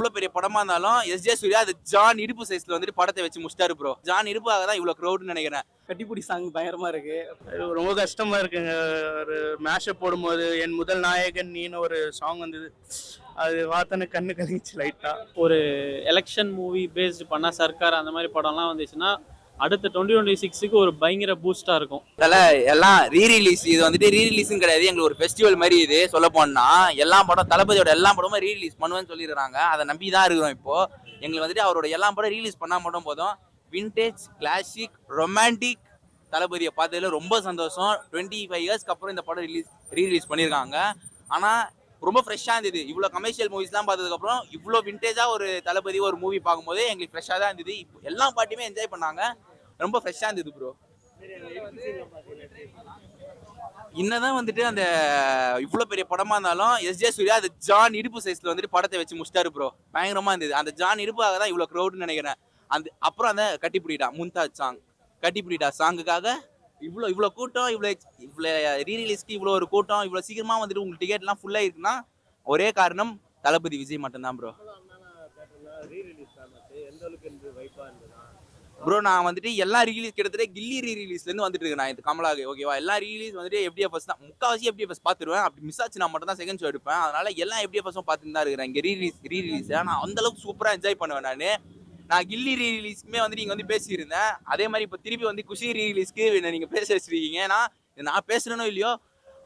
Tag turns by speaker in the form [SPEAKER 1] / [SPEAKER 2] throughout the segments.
[SPEAKER 1] இவ்வளவு பெரிய படமா இருந்தாலும் எஸ்.ஜே. சூர்யா அது ஜான் இடுப்பு சைஸ்ல வந்துட்டு படத்தை வச்சு முடிச்சிட்டாரு ப்ரோ. ஜான் இடுப்பாக தான் இவ்வளவு க்ரௌட்னு நினைக்கிறேன்.
[SPEAKER 2] கட்டிப்புடி சாங் பயங்கரமா இருக்கு. ரொம்ப கஷ்டமா இருக்குங்க. ஒரு மேஷப் போடும்போது என் முதல் நாயகன் நீன்னு ஒரு சாங் வந்தது. அது பார்த்தோன்னு கண்ணு கலங்கிச்சு லைட்டா.
[SPEAKER 3] ஒரு எலெக்ஷன் மூவி பேஸ்டு பண்ணா சர்க்கார் அந்த மாதிரி படம்லாம் வந்துச்சுன்னா அடுத்த 2026க்கு ஒரு பயங்கர பூஸ்டா இருக்கும்.
[SPEAKER 1] எல்லாம் ரீரிலீஸ், இது வந்துட்டு ரீரிலீஸும் கிடையாது, எங்களுக்கு ஒரு ஃபெஸ்டிவல் மாதிரி. இது சொல்ல போனா எல்லா படம் தளபதியோட எல்லா படமும் ரீரிலீஸ் பண்ணுவேன்னு சொல்லிடுறாங்க. அதை நம்பி தான் இருக்கிறோம். இப்போ எங்களுக்கு வந்துட்டு அவரோட எல்லா படம் ரீலீஸ் பண்ணா மட்டும் போதும். விண்டேஜ், கிளாசிக், ரொமான்டிக் தளபதியை பார்த்ததுல ரொம்ப சந்தோஷம். 25 இயர்ஸ்க்கு அப்புறம் இந்த படம் ரீரிலீஸ் பண்ணியிருக்காங்க. ஆனால் ரொம்ப ஃப்ரெஷ்ஷாக இருந்தது. இவ்வளோ கமர்ஷியல் மூவிஸ்லாம் பார்த்ததுக்கப்புறம் இவ்வளோ விண்டேஜாக ஒரு தளபதி ஒரு மூவி பார்க்கும்போது எங்களுக்கு ஃப்ரெஷ்ஷாக தான் இருந்தது. இப்போ எல்லா பாட்டியுமே என்ஜாய் பண்ணாங்க. ரொம்ப ஃப்ரெஷ்ஷாக இருந்தது ப்ரோ. இன்னதான் வந்துட்டு அந்த இவ்வளோ பெரிய படமாக இருந்தாலும் எஸ்.ஜே. சூர்யா அது ஜான் இடுப்பு சைஸில் வந்துட்டு படத்தை வச்சு முடிச்சிட்டாரு ப்ரோ. பயங்கரமாக இருந்தது. அந்த ஜான் இடுப்பாக தான் இவ்வளோ க்ரௌட்னு நினைக்கிறேன். அப்புறம் அந்த கட்டிப்பிடிடா மும்தாஜ் சாங், கட்டிப்பிடிடா சாங்குக்காக இவ்வளோ கூட்டம், இவ்வளோ ரீரிலீஸ்க்கு இவ்வளோ ஒரு கூட்டம், இவ்வளோ சீக்கிரமாக வந்துட்டு உங்களுக்கு டிக்கெட்லாம் ஃபுல்லாக இருக்குன்னா ஒரே காரணம் தளபதி விஜய் மட்டும்தான் ப்ரோ. ப்ரோ நான் வந்துட்டு எல்லா ரீலீஸ் கிட்டத்தட்ட கில்லி ரீரிலீஸ்லேருந்து வந்துட்டு இருக்கேன். நான் இது கமலாக ஓகேவா. எல்லா ரீலீஸ் வந்துட்டு FDFS தான், முக்கால்வாசி FDFS பார்த்துருவேன். அப்படி மிஸ் ஆச்சு நான் மட்டும் தான் செகண்ட் ஷோ எடுப்பேன். அதனால எல்லா FDFSும் பார்த்துட்டு தான் இருக்கிறேன். இங்கே ரீரிலீஸ் நான் அந்தளவுக்கு சூப்பராக என்ஜாய் பண்ணுவேன். நான் கில்லி ரீரிலீஸ்க்குமே வந்து நீங்கள் வந்து பேசியிருந்தேன். அதே மாதிரி இப்போ திருப்பி வந்து குஷி ரீரிலீஸ்க்கு நீங்கள் பேச வச்சிருக்கீங்க. நான் பேசுகிறேனோ இல்லையோ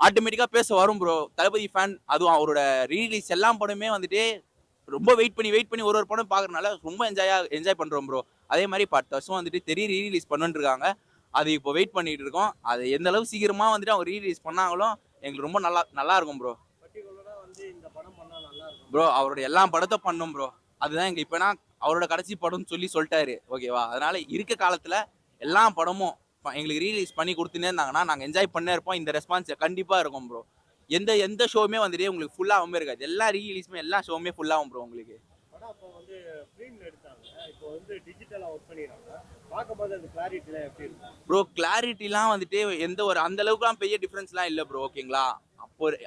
[SPEAKER 1] ஆட்டோமேட்டிக்காக பேச வரும் ப்ரோ. தளபதி ஃபேன், அதுவும் அவரோட ரீரிலீஸ் எல்லா படமே வந்துட்டு ரொம்ப வெயிட் பண்ணி ஒரு படம் பார்க்குறதுனால ரொம்ப என்ஜாய் பண்ணுறோம் ப்ரோ. அதே மாதிரி இப்போ அடுத்த வருஷம் வந்துட்டு ரீரிலீஸ் பண்ணிட்டு இருக்காங்க. அது இப்போ வெயிட் பண்ணிட்டு இருக்கோம். அது எந்த அளவு சீக்கிரமாக வந்துட்டு அவங்க ரீரிலீஸ் பண்ணாங்களோ எங்களுக்கு ரொம்ப நல்லா இருக்கும் ப்ரோ. ப்ரோ அவரோட எல்லா படத்தை பண்ணும் ப்ரோ. அதுதான் எங்க இப்போனா அவரோட கடைசி படம்னு சொல்லிட்டாரு ஓகேவா. அதனால இருக்க காலத்துல எல்லா படமும் எங்களுக்கு ரீலீஸ் பண்ணி கொடுத்துனே இருந்தாங்கன்னா நாங்கள் என்ஜாய் பண்ணே இருப்போம். இந்த ரெஸ்பான்ஸ் கண்டிப்பாக இருக்கும் ப்ரோ. எந்த ஷோவுமே வந்துட்டு உங்களுக்கு ஃபுல்லாகவே இருக்காது. எல்லா ரீலீஸுமே எல்லா ஷோவுமே ஃபுல்லாகும் ப்ரோ உங்களுக்கு. ப்ரோ கிளாரிட்டிலாம் வந்துட்டு எந்த ஒரு அந்த அளவுக்குலாம் பெரிய டிஃப்ரென்ஸ்லாம் இல்லை ப்ரோ ஓகேங்களா.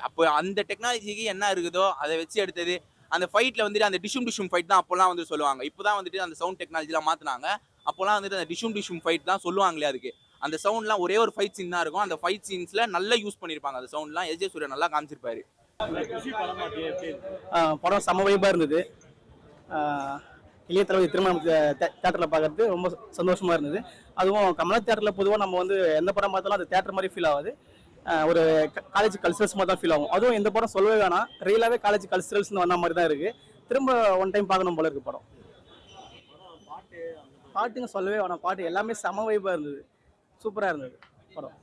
[SPEAKER 1] அப்போ அந்த டெக்னாலஜிக்கு என்ன இருக்குதோ அதை வச்சு எடுத்தது. அந்த ஃபைட்டில் வந்துட்டு அந்த டிஷும் ஃபைட் தான் அப்போலாம் வந்து சொல்லுவாங்க. இப்போ தான் வந்துட்டு அந்த சவுண்ட் டெக்னாலஜிலாம் மாற்றினாங்க. அப்போலாம் வந்துட்டு அந்த டிஷும் ஃபைட் தான் சொல்லுவாங்களே. அதுக்கு அந்த சவுண்ட்லாம் ஒரே ஒரு ஃபைட் சீன் தான் இருக்கும். அந்த ஃபைட் சீன்ஸில் நல்லா யூஸ் பண்ணியிருப்பாங்க. அந்த சவுண்ட்லாம் எஸ்.ஜே. சூர்யா நல்லா காமிச்சிருப்பாரு.
[SPEAKER 2] படம் செம வைப்பாக இருந்தது. இளைய தளபதி திருமணம் தேட்டரில் பார்க்கறது ரொம்ப சந்தோஷமாக இருந்தது. அதுவும் கமலா தேட்டரில் பொதுவாக நம்ம வந்து எந்த படம் பார்த்தாலும் அது தேட்டர் மாதிரி ஃபீல் ஆகாது. ஒரு காலேஜ் கல்ச்சரல்ஸ் மாதிரி தான் ஃபீல் ஆகும். அதுவும் எந்த படம் சொல்லவே வேணாம், ரியலாகவே காலேஜ் கல்ச்சரல்ஸ்னு வந்த மாதிரி தான் இருக்குது. திரும்ப ஒன் டைம் பார்க்கணும் போல இருக்குது படம். பாட்டுங்க சொல்லவே வேணாம், பாட்டு எல்லாமே செம வைப்பாக இருந்தது. சூப்பராக இருந்தது படம்.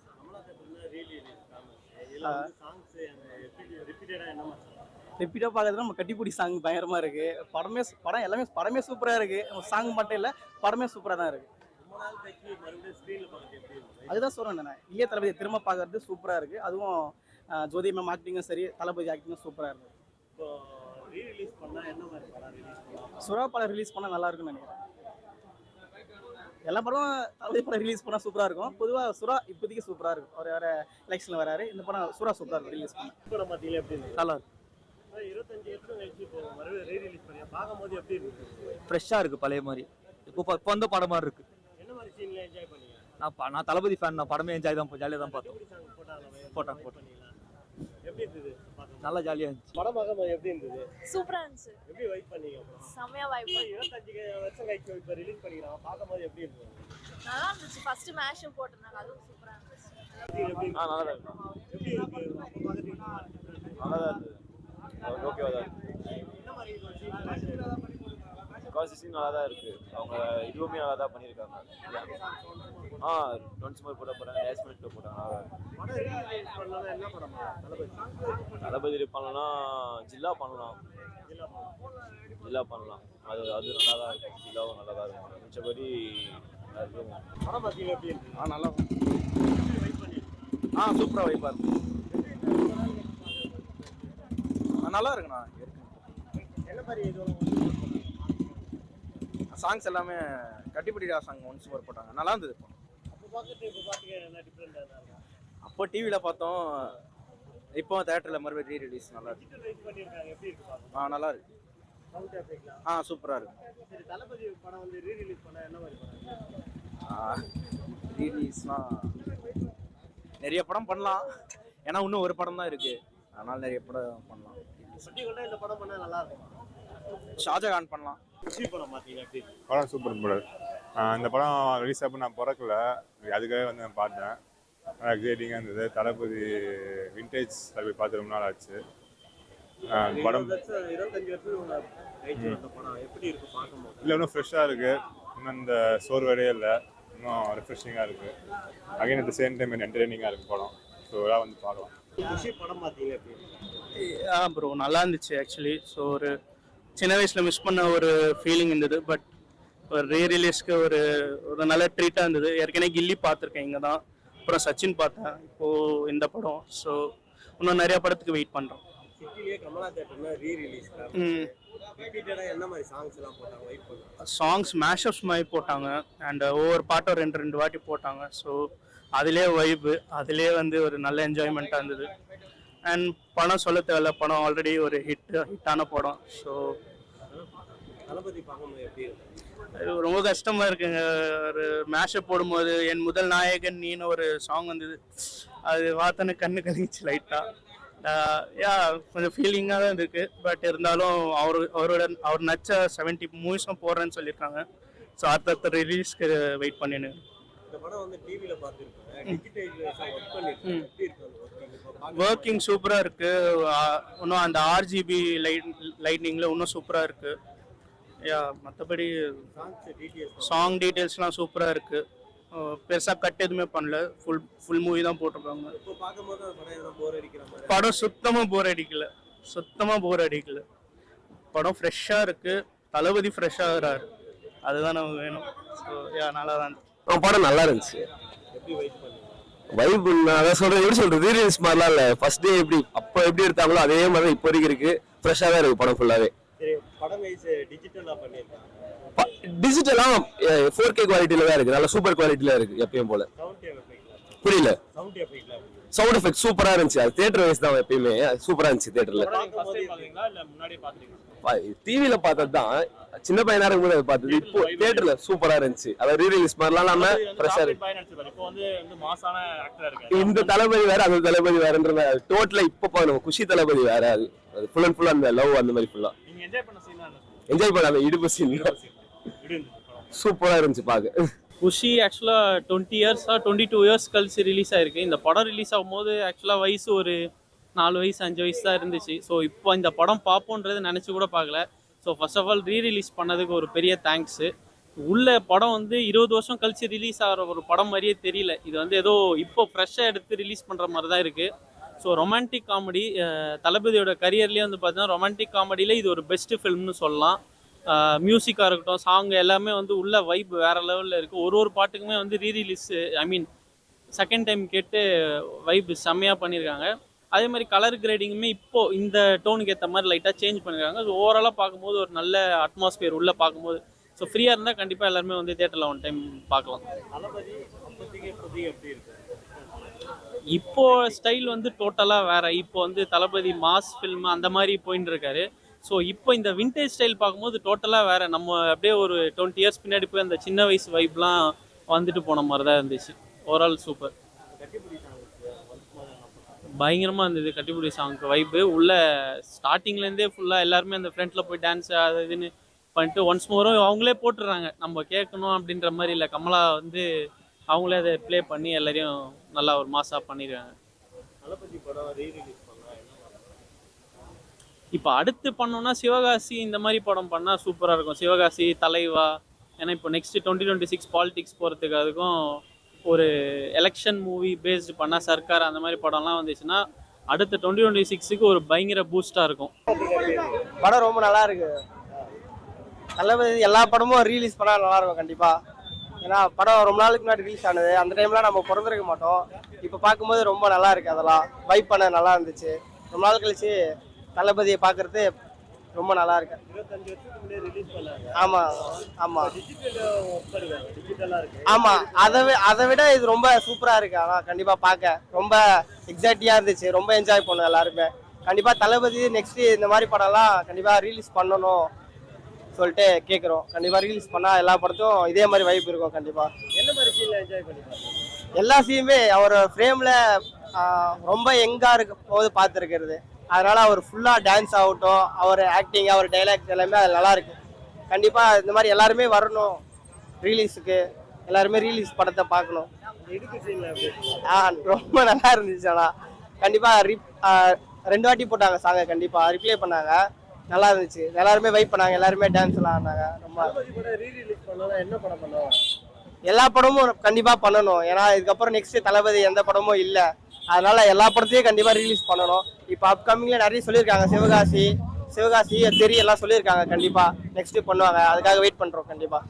[SPEAKER 2] ரிப்பீட்டாக பார்க்கறதுனா நம்ம கட்டிப்பிடி சாங் பயங்கரமாக இருக்குது. படமே சூப்பராக இருக்குது. சாங் மட்டும் இல்லை, படமே சூப்பராக தான் இருக்குது. அதுதான் சொல்கிறேன் நான், இளைய தளபதி திரும்ப பார்க்கறது சூப்பராக இருக்குது. அதுவும் ஜோதி மேம் ஆக்டிங்கும் சரி, தளபதி ஆக்டிங்கும் சூப்பராக இருக்குது. சுறா படம் ரிலீஸ் பண்ணால் நல்லா இருக்குன்னு நினைக்கிறேன். எல்லா படமும் தளபதி படம் ரிலீஸ் பண்ணால் சூப்பராக இருக்கும். பொதுவாக சுறா இப்போதைக்கு சூப்பராக இருக்கும். அவர் வேறு எலெக்ஷனில் வராரு. இந்த படம் சுறா சூப்பராக இருக்கும் ரிலீஸ் பண்ண. நல்லா இருக்கும்.
[SPEAKER 4] ஃப்ரெஷ்ஷாக இருக்குது, பழைய மாதிரி. இப்போ வந்த படம் மாதிரி இருக்குது. நான் தளபதி ஃபேன். நான் படமே ஜாலியாக தான் பார்த்தோம். போட்டாங்க நல்லா ஜாலியாக இருந்துச்சு.
[SPEAKER 5] படம் பார்க்கும்போது எப்படி இருந்தது?
[SPEAKER 6] சூப்பரா இருந்துச்சு.
[SPEAKER 5] எப்படி வைப் பண்ணீங்க?
[SPEAKER 6] செமையா வைப்.
[SPEAKER 5] 25 வருஷம் கழிச்சு இப்ப ரிலீஸ் பண்ணிக்கிறாங்க. பார்க்கும்போது எப்படி இருந்தது?
[SPEAKER 6] நல்லா இருந்துச்சு. ஃபர்ஸ்ட் மேஷும் போட்டுருந்தாங்க, அதுவும் சூப்பரா இருந்துச்சு.
[SPEAKER 4] நல்லா தான் இருக்கு.
[SPEAKER 5] எப்படி இருக்கு?
[SPEAKER 4] நல்லா தான் இருந்தது. ஓகேவா தான் இருக்கு. காசிங் நல்லா தான் இருக்கு. அவங்க இதுவுமே நல்லா தான் பண்ணியிருக்காங்க. டொன்ஸ் மாதிரி போட்டாங்க, டேஸ் பண்ணிட்டு போட்டாங்க. தளபதி பண்ணலன்னா ஜில்லா பண்ணலாம். அது நல்லா தான் இருக்கும். ஜில்லாவும் நல்லா தான் இருக்கும். மிச்சபடி
[SPEAKER 2] நல்லா சூப்பராக வைப்பாக இருக்கும். நல்லா இருக்குண்ணா. சாங்ஸ் எல்லாமே கட்டிப்பிடிடா சாங் ஒன்ஸ் மோர் போட்டாங்க, நல்லா இருந்தது. அப்போ டிவியில் பார்த்தோம், இப்போ தேட்டரில் மறுபடியும் ரீ ரிலீஸ் நல்லா இருக்கு. நல்லா இருக்கு.
[SPEAKER 5] சவுண்ட் எஃபெக்ட்லாம்
[SPEAKER 4] சூப்பராக இருக்கு.
[SPEAKER 5] சரி, தளபதி படம் வந்து ரீரிலீஸ் பண்ணா என்ன மாதிரி படம்?
[SPEAKER 4] ரீலீஸ்லாம் நிறைய படம் பண்ணலாம், ஏன்னா இன்னும் ஒரு படம் தான் இருக்கு, அதனால நிறைய படம் பண்ணலாம்.
[SPEAKER 5] சுட்டி கொண்டா இந்த படம் பண்ணா நல்லா இருக்கும்.
[SPEAKER 4] ஷாஜகான் பண்ணலாம்.
[SPEAKER 5] குஷி படம் பார்த்தீங்கன்னா எப்படி இருக்கு?
[SPEAKER 7] படம் சூப்பர் படம். இந்த படம் ரிலீஸ் ஆகும் நான் பிறக்கல, அதுக்காக வந்து நான் பார்த்தேன். நல்லா எக்ஸைட்டிங்காக இருந்தது. தளபதி விண்டேஜ் தளபதி பார்த்து ரொம்ப நாள் ஆச்சு. படம்
[SPEAKER 5] 25 வருஷம் கழிச்சு வந்த படம் எப்படி இருக்கு பார்க்கும்போது?
[SPEAKER 7] இல்லை இன்னும் ஃப்ரெஷ்ஷாக இருக்குது, இன்னும் இந்த சோர்வரே இல்லை, இன்னும் ரெஃப்ரெஷிங்காக இருக்குது. Again at the same time என்டர்டெய்னிங்காக இருக்குது படம். ஸோ எல்லாம் வந்து பார்க்கலாம்.
[SPEAKER 5] குஷி படம் பார்த்தீங்க எப்படி?
[SPEAKER 2] ப்ரோ நல்லா இருந்துச்சு ஆக்சுவலி. ஸோ ஒரு சின்ன வயசில் மிஸ் பண்ண ஒரு ஃபீலிங் இருந்தது. பட் ஒரு ரீரிலீஸ்க்கு ஒரு ஒரு நல்ல ட்ரீட்டாக இருந்தது. ஏற்கனவே கில்லி பார்த்துருக்கேன் இங்கே தான், அப்புறம் சச்சின் பார்த்தேன், இப்போது இந்த படம். ஸோ இன்னும் நிறையா படத்துக்கு வெயிட் பண்ணுறோம்.
[SPEAKER 5] சிட்டிலேயே கமலா தேட்டர்னா ரீரிலீஸ் ரிப்பீட்டடாக என்ன மாதிரி சாங்ஸ் எல்லாம் போட்டாங்க வெயிட் பண்ணுறாங்க?
[SPEAKER 2] சாங்ஸ் மேஷப்ஸ் மாதிரி போட்டாங்க அண்ட் ஒவ்வொரு பாட்டும் ரெண்டு வாட்டி போட்டாங்க. ஸோ அதிலே வைப்பு, அதிலே வந்து ஒரு நல்ல என்ஜாய்மெண்ட்டாக இருந்தது. அண்ட் படம் சொல்ல தேவையில்ல, படம் ஆல்ரெடி ஒரு ஹிட்டான படம். ஸோ
[SPEAKER 5] தளபதி பார்க்கும்போது எப்படி இருக்கு?
[SPEAKER 2] ரொம்ப கஷ்டமாக இருக்குங்க. ஒரு மேஷப் போடும்போது என் முதல் நாயகன் நீன்னு ஒரு சாங் வந்தது, அது பார்த்தோன்னு கண்ணு கலங்கிச்சு லைட்டாக. கொஞ்சம் ஃபீலிங்காக தான் இருக்கு. பட் இருந்தாலும் அவர் நச்ச 70 மூவிஸும் போடுறேன்னு சொல்லியிருக்காங்க. ஸோ அடுத்த ரிலீஸ்க்கு வெயிட் பண்ணினு.
[SPEAKER 5] இந்த படம் வந்து டிவியில் பார்த்துருக்கேன், டிஜிட்டலைசேஷன் ஒர்க் பண்ணியிருக்கேன், எப்படி இருக்கு அந்த
[SPEAKER 2] ஒர்க்கிங் சூப்பராக இருக்கு. இன்னும் அந்த RGB லைட்னிங்கில் இன்னும் சூப்பராக இருக்கு. மற்றபடி சாங் டீட்டெயில்ஸ்லாம் சூப்பராக இருக்கு. பெருசாக கட் எதுவுமே பண்ணல, ஃபுல் மூவி தான் போட்டிருக்காங்க.
[SPEAKER 5] இப்போ பார்க்கும்போது அந்த படம் எதுவும் போர் அடிக்கிற மாதிரி?
[SPEAKER 2] படம் சுத்தமாக போர் அடிக்கல. படம் ஃப்ரெஷ்ஷாக இருக்கு. தளபதி ஃப்ரெஷ்ஷாகிறாரு, அதுதான் நமக்கு வேணும். ஸோ நல்லா தான்
[SPEAKER 8] படம் நல்லா இருந்துச்சு.
[SPEAKER 5] எப்படி வெயிட் பண்ணுங்க?
[SPEAKER 8] வைப் அதான் சொல்றேன், எப்படி சொல்றது, ரீரிலீஸ் மாதிரிலாம் இல்லை. ஃபர்ஸ்ட் டே எப்படி அப்போ எப்படி எடுத்தாங்களோ அதே மாதிரி இப்போ வரைக்கும் இருக்கு. ஃப்ரெஷ்ஷாக தான் இருக்கு படம் ஃபுல்லாகவே.
[SPEAKER 5] சரி, படம் வைஸ் டிஜிட்டலாக பண்ணியிருக்காங்க.
[SPEAKER 8] டிஜிட்டலாம் 4K குவாலிட்டியில தான் இருக்கு, நல்ல சூப்பர் குவாலிட்டியில இருக்கு எப்பயும் போல.
[SPEAKER 5] சவுண்ட் எஃபெக்ட்லாம்
[SPEAKER 8] புரியல?
[SPEAKER 5] சவுண்ட் எஃபெக்ட்லாம்
[SPEAKER 8] சவுண்ட் எஃபெக்ட் சூப்பரா இருந்துச்சு. அது தியேட்டர் வைஸ் தான் எப்பயுமே சூப்பரா இருந்துச்சு. தியேட்டர்ல டிவில பார்த்தது தான், சின்ன பையனா இருக்கும்போது அதை பார்த்தது. இப்போ தியேட்டர்ல சூப்பரா இருந்துச்சு. அதாவது ரீரிலீஸ் மாதிரிலாம் நம்ம ஃப்ரெஷ்ஷா இருக்கு. இந்த தளபதி வேற அந்த தளபதி வேறன்ற டோட்டலா இப்போ பாருங்க, குஷி தளபதி வேற. அது ஃபுல் அண்ட் ஃபுல் அந்த லவ் அந்த மாதிரி ஃபுல்லா என்ஜாய் பண்ண அந்த இடுப்பு சீன் சூப்பரா இருந்துச்சு பாக்க.
[SPEAKER 3] குஷி ஆக்சுவலாக 20 இயர்ஸாக 22 இயர்ஸ் கழிச்சு ரிலீஸ் ஆயிருக்கு. இந்த படம் ரிலீஸ் ஆகும்போது ஆக்சுவலாக வயசு ஒரு 4 வயசு 5 வயசு தான் இருந்துச்சு. ஸோ இப்போ இந்த படம் பார்ப்போன்றது நினச்சி கூட பார்க்கல. So first of all rerelease பண்ணதுக்கு ஒரு பெரிய தேங்க்ஸு. உள்ள படம் வந்து 20 வருஷம் கழிச்சு ரிலீஸ் ஆகிற ஒரு படம் மாதிரியே தெரியல. இது வந்து ஏதோ இப்போ ஃப்ரெஷ்ஷாக எடுத்து ரிலீஸ் பண்ணுற மாதிரி தான் இருக்குது. ஸோ ரொமான்டிக் காமெடி, தளபதியோட கரியர்லேயே வந்து பார்த்தீங்கன்னா ரொமான்டிக் காமெடியில் இது ஒரு பெஸ்ட்டு ஃபில்ம்னு சொல்லலாம். மியூசிக்காக இருக்கட்டும், சாங் எல்லாமே வந்து உள்ள வைப் வேறு லெவலில் இருக்குது. ஒரு பாட்டுக்குமே வந்து ரீரிலீஸு செகண்ட் டைம் கேட்டு வைப் செம்மையாக பண்ணியிருக்காங்க. அதே மாதிரி கலர் கிரேடிங்குமே இப்போது இந்த டோனுக்கு ஏற்ற மாதிரி லைட்டாக சேஞ்ச் பண்ணியிருக்காங்க. ஸோ ஓவராலாக பார்க்கும்போது ஒரு நல்ல அட்மாஸ்பியர் உள்ளே பார்க்கும்போது. ஸோ ஃப்ரீயாக இருந்தால் கண்டிப்பாக எல்லாருமே வந்து தேட்டரில் ஒன் டைம் பார்க்கலாம்.
[SPEAKER 5] தளபதி அப்போதைக்கு எப்படி இருக்கு?
[SPEAKER 3] இப்போ ஸ்டைல் வந்து டோட்டலாக வேறு. இப்போ வந்து தளபதி மாஸ் ஃபில்ம் அந்த மாதிரி போயின்னு இருக்காரு. ஸோ இப்போ இந்த விண்டேஜ் ஸ்டைல் பார்க்கும்போது டோட்டலாக வேறு. நம்ம அப்படியே ஒரு 20 இயர்ஸ் பின்னாடி போய் அந்த சின்ன வயசு வைப்லாம் வந்துட்டு போன மாதிரி தான் இருந்துச்சு. ஓவரால் சூப்பர், பயங்கரமாக இருந்தது. கட்டிப்பிடி சாங்க்கு வைப்பு உள்ள ஸ்டார்டிங்லேருந்தே ஃபுல்லாக எல்லாருமே அந்த ஃப்ரண்ட்டில் போய் டான்ஸ் அது இதுன்னு பண்ணிட்டு ஒன்ஸ் மோரும் அவங்களே போட்டுடுறாங்க. நம்ம கேட்கணும் அப்படின்ற மாதிரி இல்லை, கமலா வந்து அவங்களே அதை ப்ளே பண்ணி எல்லாரையும் நல்லா ஒரு மாசாக பண்ணிடுறாங்க.
[SPEAKER 5] தளபதி படம் ரீரிலீஸ் பண்ணா
[SPEAKER 3] இப்போ அடுத்து பண்ணோம்னா சிவகாசி இந்த மாதிரி படம் பண்ணால் சூப்பராக இருக்கும். சிவகாசி, தலைவா, ஏன்னா இப்போ நெக்ஸ்ட்டு 2026 பாலிடிக்ஸ் போகிறதுக்கு அதுக்கும் ஒரு எலெக்ஷன் மூவி பேஸ்டு பண்ணால் சர்க்கார் அந்த மாதிரி படம்லாம் வந்துச்சுன்னா அடுத்த 2026க்கு ஒரு பயங்கர பூஸ்டாக இருக்கும்.
[SPEAKER 9] படம் ரொம்ப நல்லா இருக்கு. தளபதி எல்லா படமும் ரீலீஸ் பண்ணால் நல்லா இருக்கும் கண்டிப்பாக. ஏன்னா படம் ரொம்ப நாளுக்கு முன்னாடி ரிலீஸ் ஆனது, அந்த டைம்லாம் நம்ம பிறந்திருக்க மாட்டோம். இப்போ பார்க்கும்போது ரொம்ப நல்லா இருக்கு. அதெல்லாம் வைப் பண்ண நல்லா இருந்துச்சு. ரொம்ப நாள் கழிச்சு தளபதியை பார்க்கறது ரொம்ப நல்லா இருக்கு.
[SPEAKER 5] 25 வருஷத்துக்கு முன்னாடி ரிலீஸ் பண்ணாங்க.
[SPEAKER 9] ஆமா ஆமா
[SPEAKER 5] டிஜிட்டலா இருக்கு.
[SPEAKER 9] ஆமா, அதை விட இது ரொம்ப சூப்பரா இருக்கு. ஆனால் கண்டிப்பா பார்க்க ரொம்ப எக்ஸைட்டியா இருந்துச்சு. ரொம்ப என்ஜாய் பண்ணோம் எல்லாருமே. கண்டிப்பா தளபதி நெக்ஸ்ட் இந்த மாதிரி படம்லாம் கண்டிப்பா ரிலீஸ் பண்ணணும் சொல்லிட்டு கேட்குறோம். கண்டிப்பாக ரிலீஸ் பண்ணால் எல்லா படத்தும் இதே மாதிரி வைப் இருக்கும் கண்டிப்பாக.
[SPEAKER 5] என்ன மாதிரி சீன்ல என்ஜாய் பண்ணி பார்த்தீங்க?
[SPEAKER 9] எல்லா சீனுமே அவர் ஃப்ரேமில் ரொம்ப யங்காக இருக்கும் போது பார்த்துருக்கிறது. அதனால் அவர் ஃபுல்லாக டான்ஸ் ஆகட்டும், அவர் ஆக்டிங், அவர் டைலாக்ஸ் எல்லாமே அது நல்லா இருக்கு. கண்டிப்பாக இந்த மாதிரி எல்லாருமே வரணும் ரிலீஸுக்கு, எல்லாருமே ரிலீஸ் படத்தை பார்க்கணும்.
[SPEAKER 5] இடுப்பு சீன்ல எப்படி?
[SPEAKER 9] ரொம்ப நல்லா இருந்துச்சு. ஆனால் கண்டிப்பாக 2 வாட்டி போட்டாங்க சாங்கை, கண்டிப்பாக ரிப்ளை பண்ணாங்க, நல்லா இருந்துச்சு. எல்லாருமே வைப் பண்ணாங்க, எல்லாருமே டான்ஸ்லாம் ஆடினாங்க. ரொம்ப
[SPEAKER 5] தளபதி படம் ரீ-ரிலீஸ் பண்ணாலும் என்ன படம் பண்ணுவாங்க?
[SPEAKER 9] எல்லா படமும் கண்டிப்பாக பண்ணணும். ஏன்னா இதுக்கப்புறம் நெக்ஸ்ட் தளபதி எந்த படமும் இல்லை, அதனால எல்லா படத்தையும் கண்டிப்பாக ரிலீஸ் பண்ணணும். இப்போ அப்கமிங்ல நிறைய சொல்லியிருக்காங்க, சிவகாசி தெரி எல்லாம் சொல்லியிருக்காங்க. கண்டிப்பாக நெக்ஸ்ட் பண்ணுவாங்க, அதுக்காக வெயிட் பண்ணுறோம் கண்டிப்பாக.